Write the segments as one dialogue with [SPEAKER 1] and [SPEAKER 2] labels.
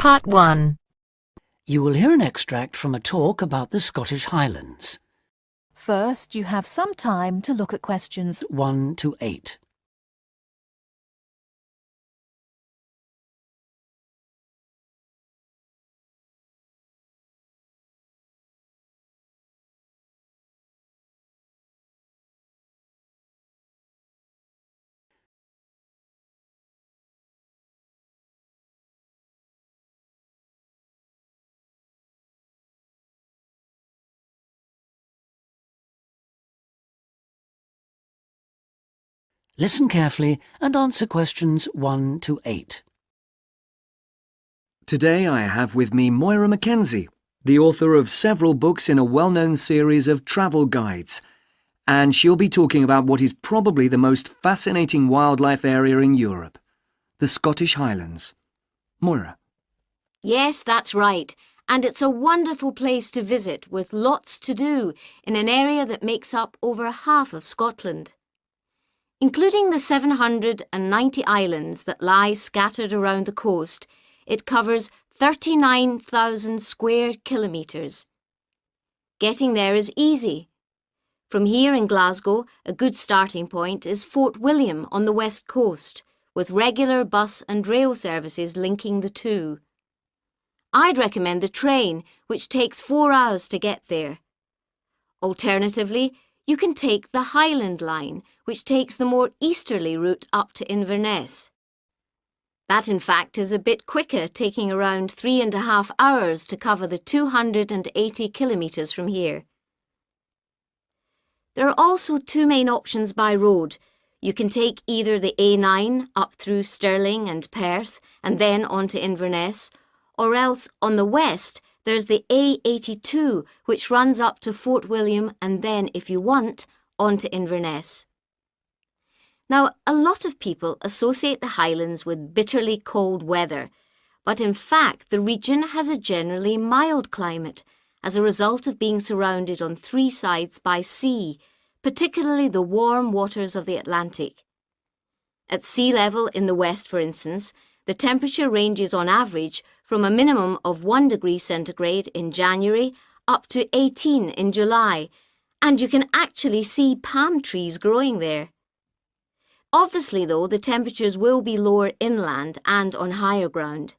[SPEAKER 1] Part 1.
[SPEAKER 2] You will hear an extract from a talk about the Scottish Highlands.
[SPEAKER 3] First, you have some time to look at questions
[SPEAKER 2] 1 to 8. Listen carefully and answer questions 1 to 8.
[SPEAKER 4] Today I have with me Moira Mackenzie, the author of several books in a well-known series of travel guides, and she'll be talking about what is probably the most fascinating wildlife area in Europe, the Scottish Highlands. Moira.
[SPEAKER 5] Yes, that's right. And it's a wonderful place to visit with lots to do in an area that makes up over half of Scotland. Including the 790 islands that lie scattered around the coast, it covers 39,000 square kilometres. Getting there is easy. From here in Glasgow, a good starting point is Fort William on the west coast, with regular bus and rail services linking the two. I'd recommend the train, which takes 4 hours to get there. Alternatively, you can take the Highland Line, which takes the more easterly route up to Inverness. That, in fact, is a bit quicker, taking around 3.5 hours to cover the 280 kilometres from here. There are also two main options by road. You can take either the A9 up through Stirling and Perth and then on to Inverness, or else on the west there's the A82, which runs up to Fort William and then, if you want, on to Inverness. Now, a lot of people associate the Highlands with bitterly cold weather, but in fact the region has a generally mild climate as a result of being surrounded on 3 sides by sea, particularly the warm waters of the Atlantic. At sea level in the west, for instance, the temperature ranges on average from a minimum of 1 degree centigrade in January up to 18 in July, and you can actually see palm trees growing there. Obviously, though, the temperatures will be lower inland and on higher ground.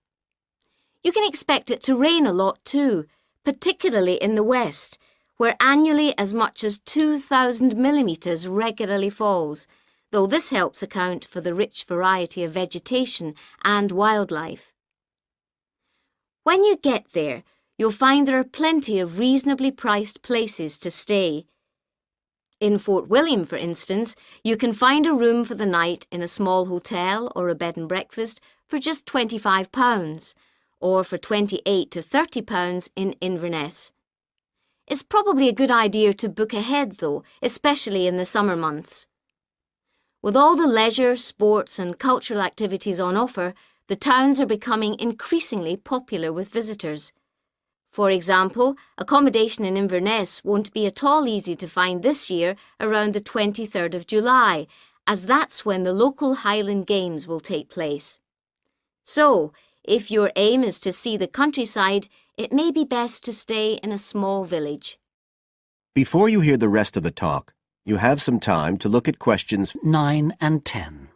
[SPEAKER 5] You can expect it to rain a lot too, particularly in the west, where annually as much as 2,000 millimetres regularly falls, though this helps account for the rich variety of vegetation and wildlife. When you get there, you'll find there are plenty of reasonably priced places to stay. In Fort William, for instance, you can find a room for the night in a small hotel or a bed and breakfast for just £25, or for £28 to £30 in Inverness. It's probably a good idea to book ahead though, especially in the summer months. With all the leisure, sports and cultural activities on offer, the towns are becoming increasingly popular with visitors. For example, accommodation in Inverness won't be at all easy to find this year around the 23rd of July, as that's when the local Highland Games will take place. So, if your aim is to see the countryside, it may be best to stay in a small village.
[SPEAKER 6] Before you hear the rest of the talk, you have some time to look at questions
[SPEAKER 2] 9 and 10.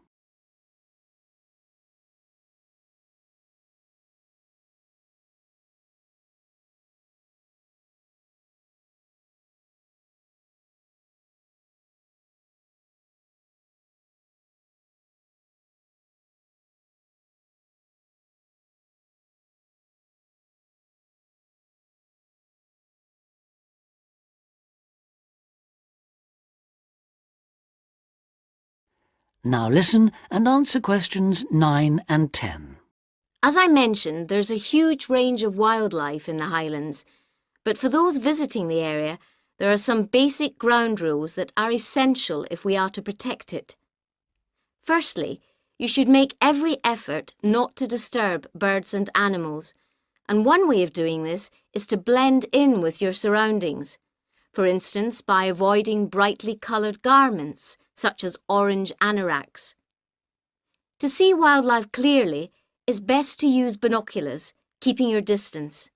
[SPEAKER 2] Now listen and answer questions 9 and 10.
[SPEAKER 5] As I mentioned, there's a huge range of wildlife in the Highlands, but for those visiting the area, there are some basic ground rules that are essential if we are to protect it. Firstly, you should make every effort not to disturb birds and animals, and one way of doing this is to blend in with your surroundings, for instance by avoiding brightly coloured garments, such as orange anoraks. To see wildlife clearly, it's best to use binoculars, keeping your distance.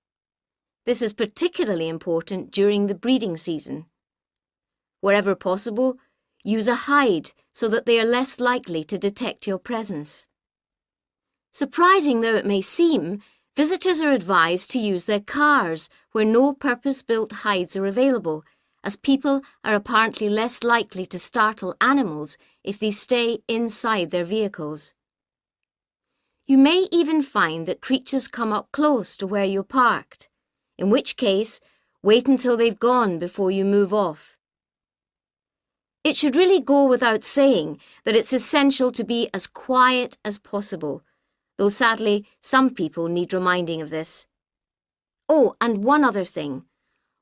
[SPEAKER 5] This is particularly important during the breeding season. Wherever possible, use a hide so that they are less likely to detect your presence. Surprising though it may seem, visitors are advised to use their cars where no purpose-built hides are available, as people are apparently less likely to startle animals if they stay inside their vehicles. You may even find that creatures come up close to where you're parked, in which case, wait until they've gone before you move off. It should really go without saying that it's essential to be as quiet as possible, though sadly some people need reminding of this. Oh, and one other thing.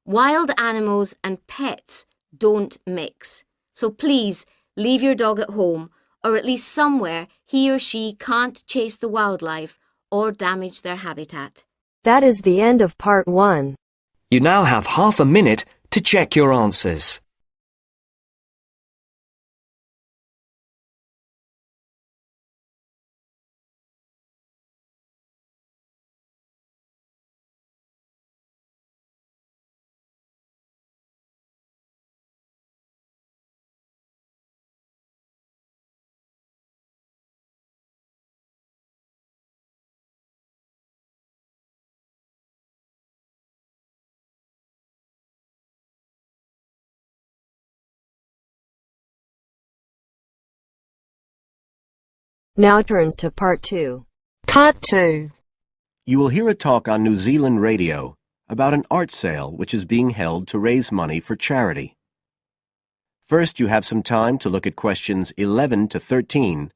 [SPEAKER 5] Wild animals and pets don't mix, so please leave your dog at home or at least somewhere he or she can't chase the wildlife or damage their habitat.
[SPEAKER 1] That is the end of part 1.
[SPEAKER 4] You now have half a minute to check your answers.
[SPEAKER 1] Now turns to part 2.
[SPEAKER 3] Part 2.
[SPEAKER 6] You will hear a talk on New Zealand radio about an art sale which is being held to raise money for charity. First, you have some time to look at questions 11 to 13.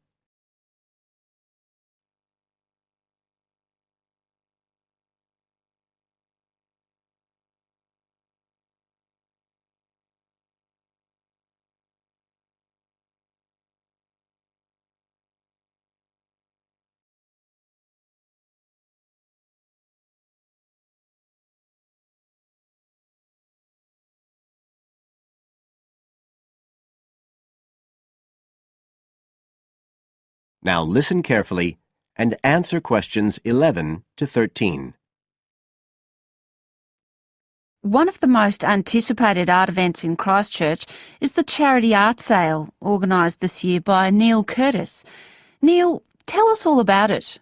[SPEAKER 6] Now listen carefully and answer questions 11 to 13.
[SPEAKER 7] One of the most anticipated art events in Christchurch is the charity art sale organised this year by Neil Curtis. Neil, tell us all about it.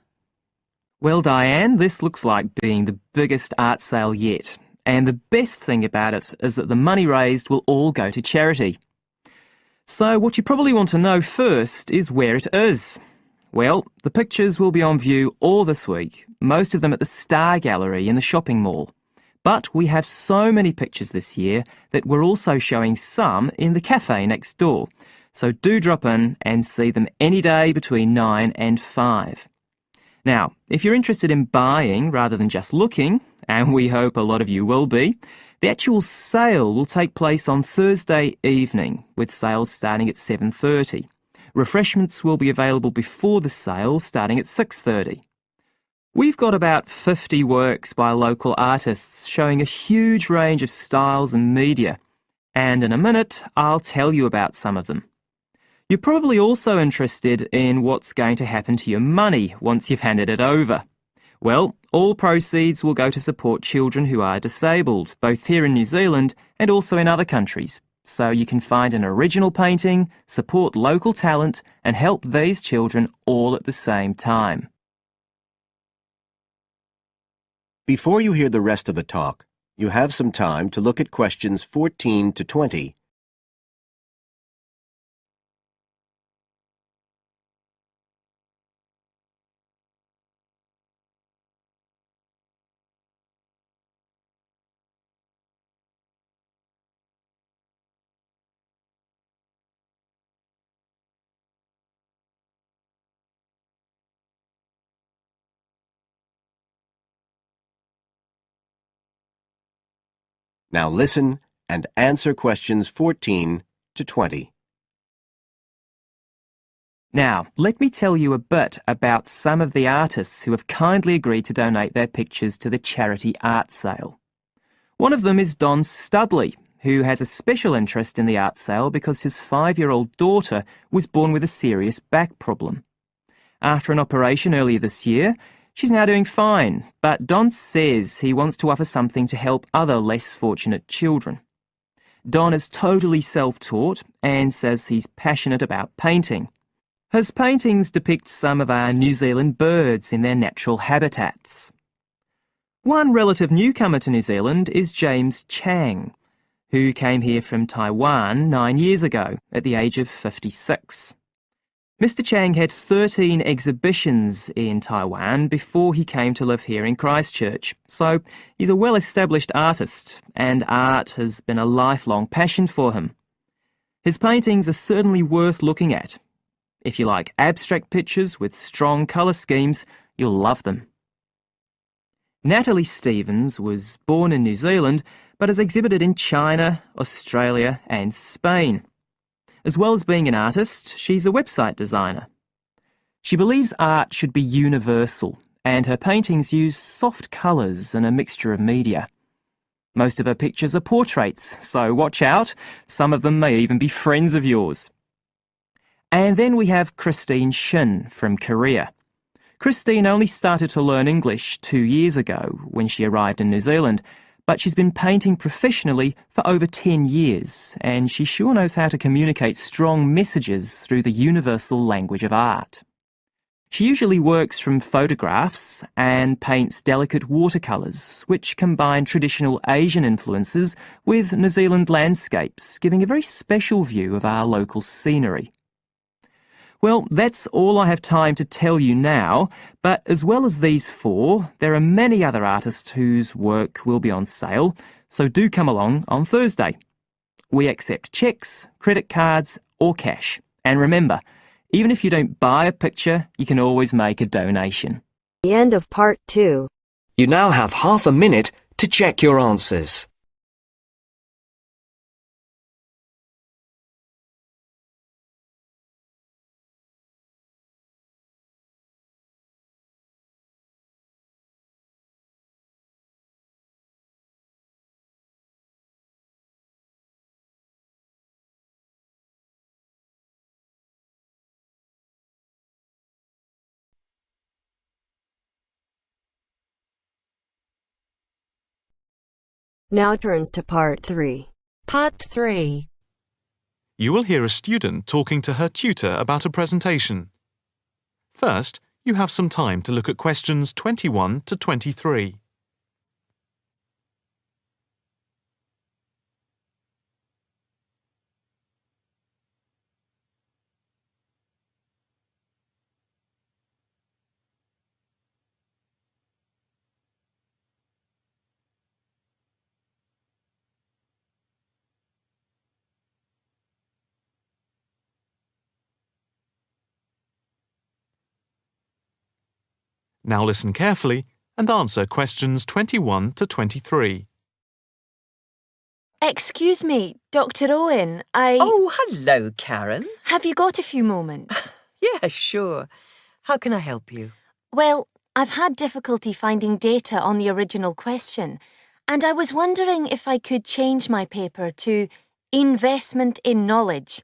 [SPEAKER 8] Well, Diane, this looks like being the biggest art sale yet. And the best thing about it is that the money raised will all go to charity. So what you probably want to know first is where it is. Well, the pictures will be on view all this week, most of them at the Star Gallery in the shopping mall. But we have so many pictures this year that we're also showing some in the cafe next door. So do drop in and see them any day between 9 and 5. Now, if you're interested in buying rather than just looking, and we hope a lot of you will be, the actual sale will take place on Thursday evening, with sales starting at 7:30. Refreshments will be available before the sale, starting at 6:30. We've got about 50 works by local artists showing a huge range of styles and media, and in a minute I'll tell you about some of them. You're probably also interested in what's going to happen to your money once you've handed it over. Well, all proceeds will go to support children who are disabled, both here in New Zealand and also in other countries. So you can find an original painting, support local talent, and help these children all at the same time.
[SPEAKER 6] Before you hear the rest of the talk, you have some time to look at questions 14 to 20. Now listen and answer questions 14 to 20.
[SPEAKER 8] Now, let me tell you a bit about some of the artists who have kindly agreed to donate their pictures to the charity art sale. One of them is Don Studley, who has a special interest in the art sale because his 5-year-old daughter was born with a serious back problem. After an operation earlier this year, She's now doing fine, but Don says he wants to offer something to help other less fortunate children. Don is totally self-taught and says he's passionate about painting. His paintings depict some of our New Zealand birds in their natural habitats. One relative newcomer to New Zealand is James Chang, who came here from Taiwan 9 years ago at the age of 56. Mr. Chang had 13 exhibitions in Taiwan before he came to live here in Christchurch, so he's a well-established artist, and art has been a lifelong passion for him. His paintings are certainly worth looking at. If you like abstract pictures with strong colour schemes, you'll love them. Natalie Stevens was born in New Zealand, but has exhibited in China, Australia and Spain. As well as being an artist, she's a website designer. She believes art should be universal, and her paintings use soft colours and a mixture of media. Most of her pictures are portraits, so watch out. Some of them may even be friends of yours. And then we have Christine Shin from Korea. Christine only started to learn English 2 years ago when she arrived in New Zealand, but she's been painting professionally for over 10 years, and she sure knows how to communicate strong messages through the universal language of art. She usually works from photographs and paints delicate watercolours, which combine traditional Asian influences with New Zealand landscapes, giving a very special view of our local scenery. Well, that's all I have time to tell you now, but as well as these 4, there are many other artists whose work will be on sale, so do come along on Thursday. We accept cheques, credit cards or cash. And remember, even if you don't buy a picture, you can always make a donation.
[SPEAKER 1] The end of part 2.
[SPEAKER 4] You now have half a minute to check your answers.
[SPEAKER 1] Now turns to part 3.
[SPEAKER 9] Part 3.
[SPEAKER 10] You will hear a student talking to her tutor about a presentation. First, you have some time to look at questions 21 to 23. Now listen carefully and answer questions 21 to 23.
[SPEAKER 11] Excuse me, Dr. Owen, I...
[SPEAKER 12] Oh, hello, Karen.
[SPEAKER 11] Have you got a few moments?
[SPEAKER 12] Yeah, sure. How can I help you?
[SPEAKER 11] Well, I've had difficulty finding data on the original question, and I was wondering if I could change my paper to Investment in Knowledge,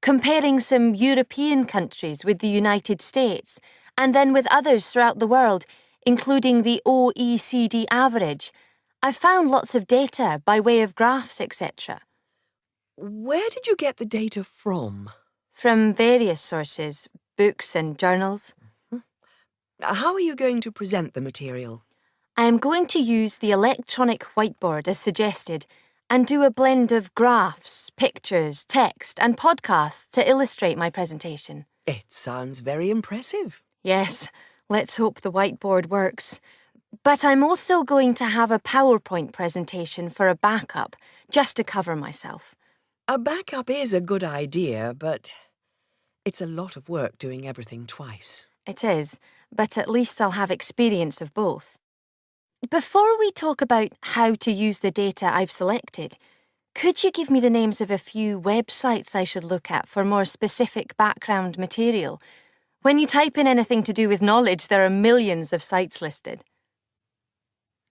[SPEAKER 11] comparing some European countries with the United States, and then with others throughout the world, including the OECD average. I found lots of data by way of graphs, etc.
[SPEAKER 12] Where did you get the data from?
[SPEAKER 11] From various sources, books and journals.
[SPEAKER 12] How are you going to present the material?
[SPEAKER 11] I am going to use the electronic whiteboard as suggested and do a blend of graphs, pictures, text and podcasts to illustrate my presentation.
[SPEAKER 12] It sounds very impressive.
[SPEAKER 11] Yes, let's hope the whiteboard works. But I'm also going to have a PowerPoint presentation for a backup, just to cover myself.
[SPEAKER 12] A backup is a good idea, but it's a lot of work doing everything twice.
[SPEAKER 11] It is, but at least I'll have experience of both. Before we talk about how to use the data I've selected, could you give me the names of a few websites I should look at for more specific background material? When you type in anything to do with knowledge, there are millions of sites listed.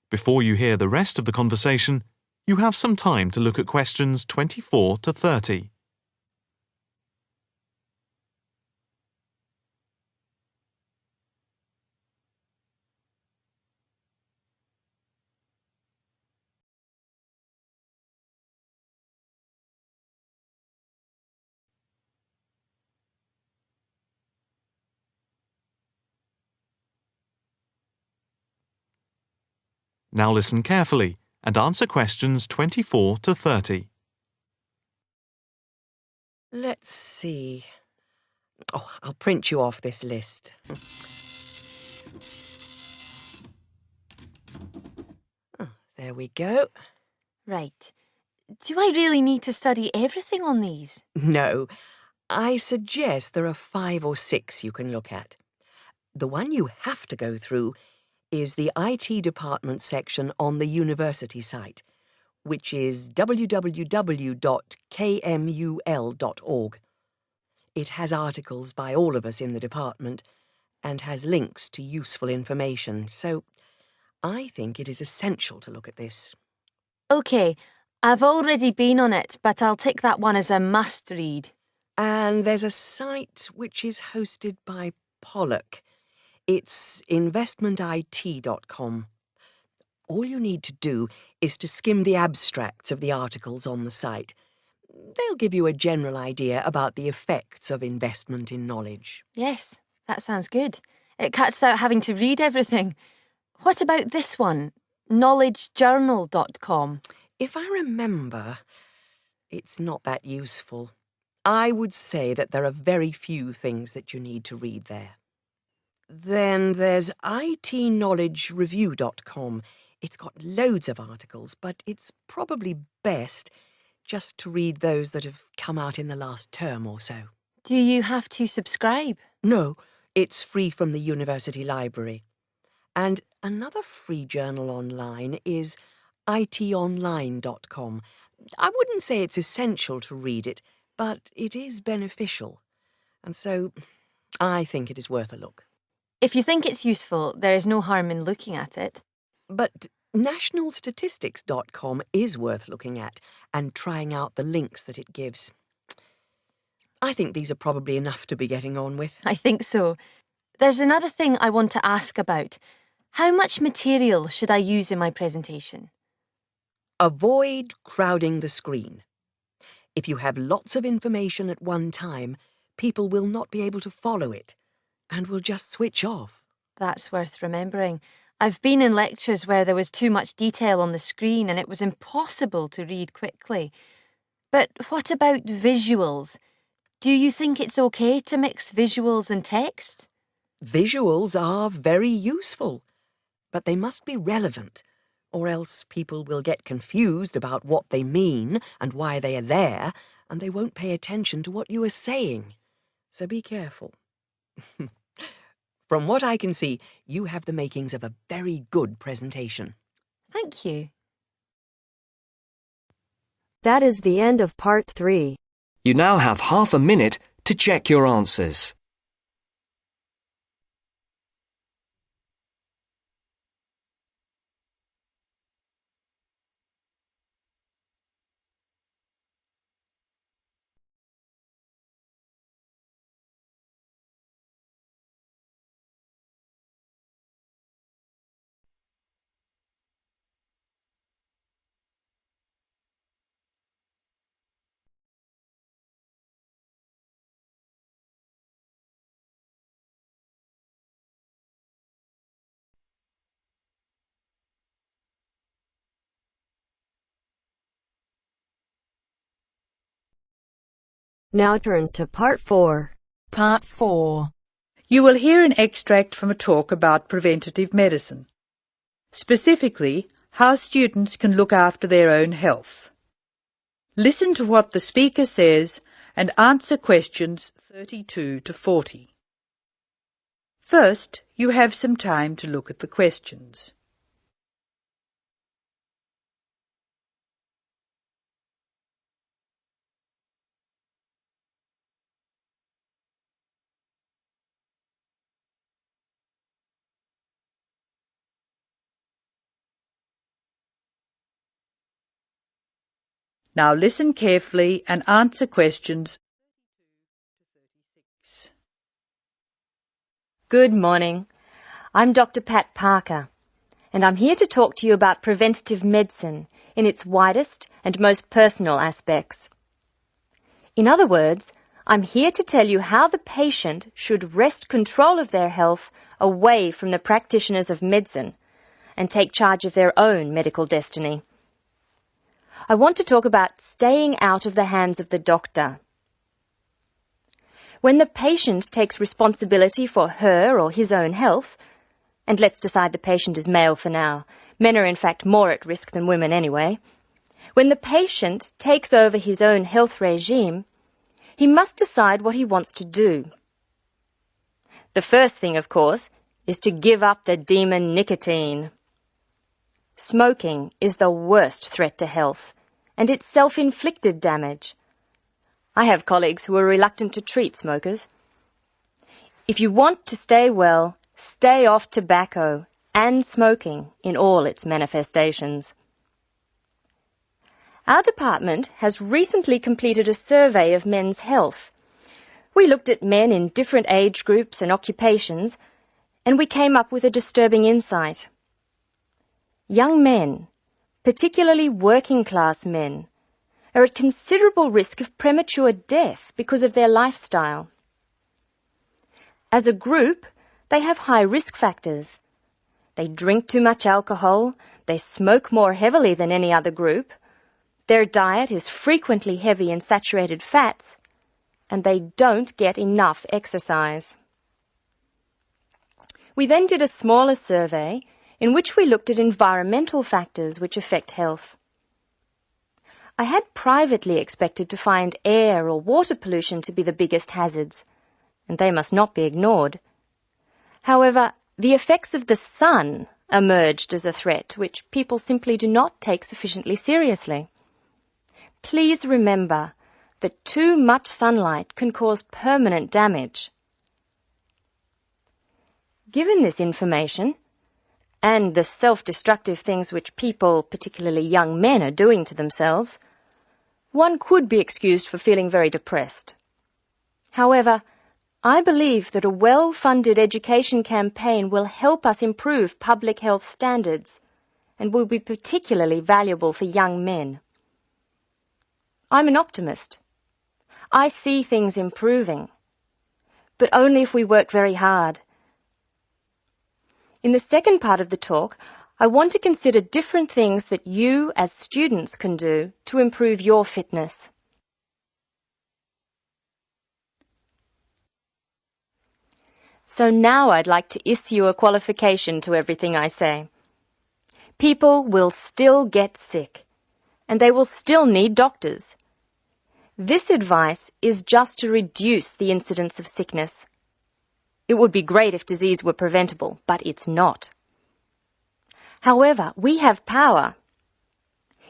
[SPEAKER 10] Before you hear the rest of the conversation, you have some time to look at questions 24 to 30. Now listen carefully and answer questions 24 to 30.
[SPEAKER 12] Let's see. Oh, I'll print you off this list. Oh, there we go.
[SPEAKER 11] Right. Do I really need to study everything on these?
[SPEAKER 12] No, I suggest there are 5 or 6 you can look at. The one you have to go through is the IT department section on the university site, which is www.kmul.org. It has articles by all of us in the department and has links to useful information, so I think it is essential to look at this.
[SPEAKER 11] OK, I've already been on it, but I'll tick that one as a must-read.
[SPEAKER 12] And there's a site which is hosted by Pollock. It's investmentit.com. All you need to do is to skim the abstracts of the articles on the site. They'll give you a general idea about the effects of investment in knowledge.
[SPEAKER 11] Yes, that sounds good. It cuts out having to read everything. What about this one? knowledgejournal.com.
[SPEAKER 12] If I remember, it's not that useful. I would say that there are very few things that you need to read there. Then there's itknowledgereview.com. It's got loads of articles, but it's probably best just to read those that have come out in the last term or so.
[SPEAKER 11] Do you have to subscribe?
[SPEAKER 12] No, it's free from the university library. And another free journal online is itonline.com. I wouldn't say it's essential to read it, but it is beneficial. And so I think it is worth a look.
[SPEAKER 11] If you think it's useful, there is no harm in looking at it.
[SPEAKER 12] But nationalstatistics.com is worth looking at and trying out the links that it gives. I think these are probably enough to be getting on with.
[SPEAKER 11] I think so. There's another thing I want to ask about. How much material should I use in my presentation?
[SPEAKER 12] Avoid crowding the screen. If you have lots of information at one time, people will not be able to follow it and will just switch off.
[SPEAKER 11] That's worth remembering. I've been in lectures where there was too much detail on the screen and it was impossible to read quickly. But what about visuals? Do you think it's okay to mix visuals and text?
[SPEAKER 12] Visuals are very useful, but they must be relevant, or else people will get confused about what they mean and why they are there, and they won't pay attention to what you are saying. So be careful. From what I can see, you have the makings of a very good presentation.
[SPEAKER 11] Thank you.
[SPEAKER 1] That is the end of part 3.
[SPEAKER 4] You now have half a minute to check your answers.
[SPEAKER 1] Now turns to part 4.
[SPEAKER 9] Part 4. You will hear an extract from a talk about preventative medicine. Specifically, how students can look after their own health. Listen to what the speaker says and answer questions 32 to 40. First, you have some time to look at the questions. Now listen carefully and answer questions 32 to 36.
[SPEAKER 13] Good morning. I'm Dr. Pat Parker, and I'm here to talk to you about preventative medicine in its widest and most personal aspects. In other words, I'm here to tell you how the patient should wrest control of their health away from the practitioners of medicine and take charge of their own medical destiny. I want to talk about staying out of the hands of the doctor. When the patient takes responsibility for her or his own health, and let's decide the patient is male for now, men are in fact more at risk than women anyway, when the patient takes over his own health regime, he must decide what he wants to do. The first thing, of course, is to give up the demon nicotine. Smoking is the worst threat to health, and it's self-inflicted damage. I have colleagues who are reluctant to treat smokers. If you want to stay well, stay off tobacco and smoking in all its manifestations. Our department has recently completed a survey of men's health. We looked at men in different age groups and occupations, and we came up with a disturbing insight. Young men, particularly working-class men, are at considerable risk of premature death because of their lifestyle. As a group, they have high risk factors. They drink too much alcohol, they smoke more heavily than any other group, their diet is frequently heavy in saturated fats, and they don't get enough exercise. We then did a smaller survey in which we looked at environmental factors which affect health. I had privately expected to find air or water pollution to be the biggest hazards, and they must not be ignored. However, the effects of the sun emerged as a threat which people simply do not take sufficiently seriously. Please remember that too much sunlight can cause permanent damage. Given this information, and the self-destructive things which people, particularly young men, are doing to themselves, one could be excused for feeling very depressed. However, I believe that a well-funded education campaign will help us improve public health standards and will be particularly valuable for young men. I'm an optimist. I see things improving, but only if we work very hard. In the second part of the talk, I want to consider different things that you as students can do to improve your fitness. So now I'd like to issue a qualification to everything I say. People will still get sick, and they will still need doctors. This advice is just to reduce the incidence of sickness. It would be great if disease were preventable, but it's not. However, we have power.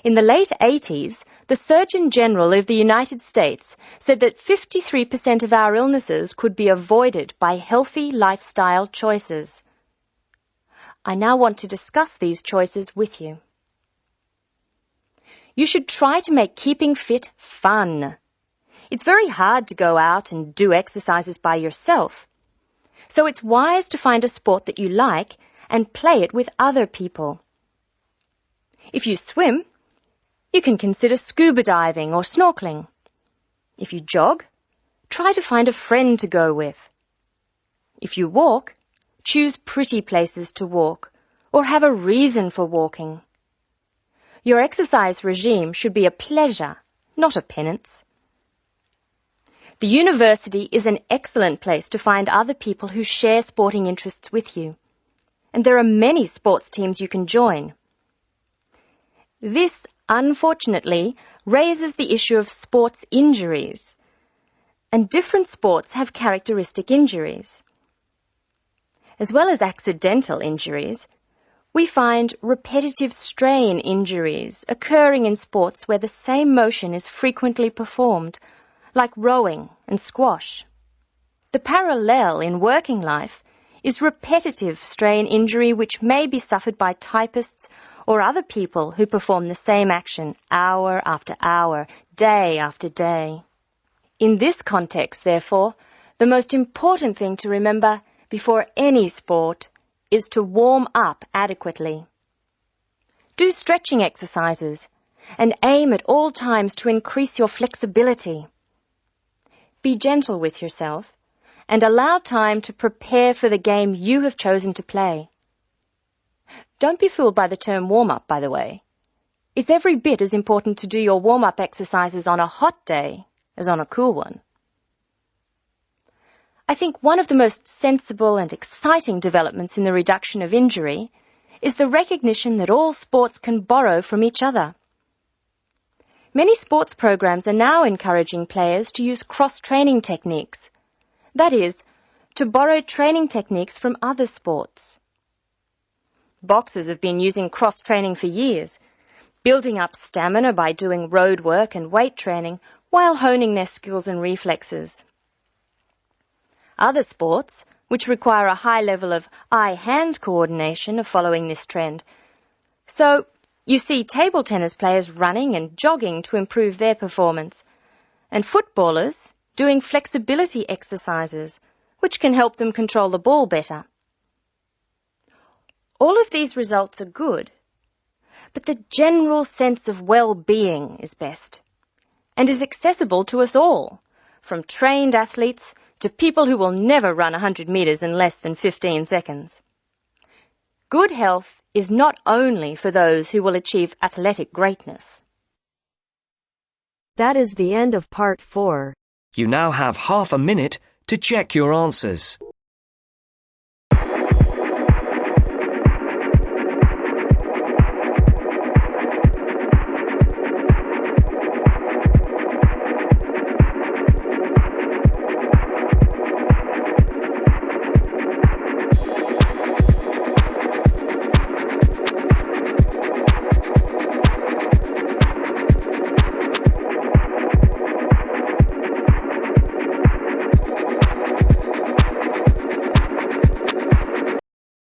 [SPEAKER 13] In the late 80s, the Surgeon General of the United States said that 53% of our illnesses could be avoided by healthy lifestyle choices. I now want to discuss these choices with you. You should try to make keeping fit fun. It's very hard to go out and do exercises by yourself. So it's wise to find a sport that you like and play it with other people. If you swim, you can consider scuba diving or snorkeling. If you jog, try to find a friend to go with. If you walk, choose pretty places to walk or have a reason for walking. Your exercise regime should be a pleasure, not a penance. The university is an excellent place to find other people who share sporting interests with you, and there are many sports teams you can join. This, unfortunately, raises the issue of sports injuries, and different sports have characteristic injuries. As well as accidental injuries, we find repetitive strain injuries occurring in sports where the same motion is frequently performed, like rowing and squash. The parallel in working life is repetitive strain injury which may be suffered by typists or other people who perform the same action hour after hour, day after day. In this context, therefore, the most important thing to remember before any sport is to warm up adequately. Do stretching exercises and aim at all times to increase your flexibility. Be gentle with yourself and allow time to prepare for the game you have chosen to play. Don't be fooled by the term warm-up, by the way. It's every bit as important to do your warm-up exercises on a hot day as on a cool one. I think one of the most sensible and exciting developments in the reduction of injury is the recognition that all sports can borrow from each other. Many sports programs are now encouraging players to use cross-training techniques. That is, to borrow training techniques from other sports. Boxers have been using cross-training for years, building up stamina by doing road work and weight training while honing their skills and reflexes. Other sports, which require a high level of eye-hand coordination, are following this trend. So, you see table tennis players running and jogging to improve their performance, and footballers doing flexibility exercises, which can help them control the ball better. All of these results are good, but the general sense of well-being is best, and is accessible to us all, from trained athletes to people who will never run 100 metres in less than 15 seconds. Good health is not only for those who will achieve athletic greatness.
[SPEAKER 1] That is the end of part 4.
[SPEAKER 4] You now have half a minute to check your answers.